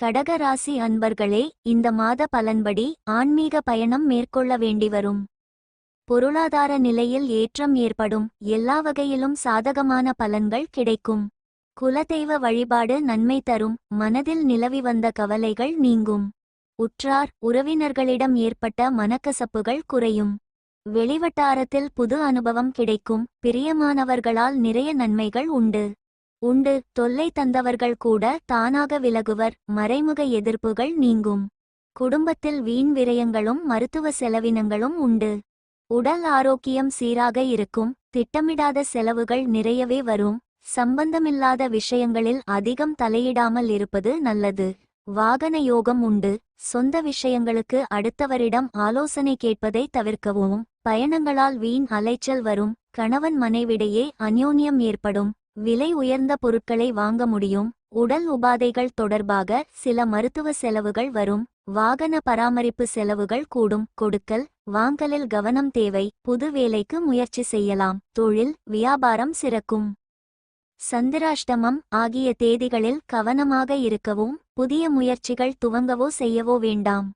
கடக ராசி அன்பர்களே, இந்த மாத பலன்படி ஆன்மீக பயணம் மேற்கொள்ள வேண்டிவரும். பொருளாதார நிலையில் ஏற்றம் ஏற்படும். எல்லா வகையிலும் சாதகமான பலன்கள் கிடைக்கும். குலதெய்வ வழிபாடு நன்மை தரும். மனதில் நிலவி வந்த கவலைகள் நீங்கும். உற்றார் உறவினர்களிடம் ஏற்பட்ட மனக்கசப்புகள் குறையும். வெளிவட்டாரத்தில் புது அனுபவம் கிடைக்கும். பிரியமானவர்களால் நிறைய நன்மைகள் உண்டு. தொல்லை தந்தவர்கள் கூட தானாக விலகுவர். மறைமுக எதிர்ப்புகள் நீங்கும். குடும்பத்தில் வீண் விரயங்களும் மருத்துவ செலவினங்களும் உண்டு. உடல் ஆரோக்கியம் சீராக இருக்கும். திட்டமிடாத செலவுகள் நிறையவே வரும். சம்பந்தமில்லாத விஷயங்களில் அதிகம் தலையிடாமல் இருப்பது நல்லது. வாகன யோகம் உண்டு. சொந்த விஷயங்களுக்கு அடுத்தவரிடம் ஆலோசனை கேட்பதை தவிர்க்கவும். பயணங்களால் வீண் அலைச்சல் வரும். கணவன் மனைவிடையே அந்யோன்யம் ஏற்படும். விலை உயர்ந்த பொருட்களை வாங்க முடியும். உடல் உபாதைகள் தொடர்பாக சில மருத்துவ செலவுகள் வரும். வாகன பராமரிப்பு செலவுகள் கூடும். கொடுக்கல் வாங்கலில் கவனம் தேவை. புது வேலைக்கு முயற்சி செய்யலாம். தொழில் வியாபாரம் சிறக்கும். சந்திராஷ்டமம் ஆகிய தேதிகளில் கவனமாக இருக்கவும். புதிய முயற்சிகள் துவங்கவோ செய்யவோ வேண்டாம்.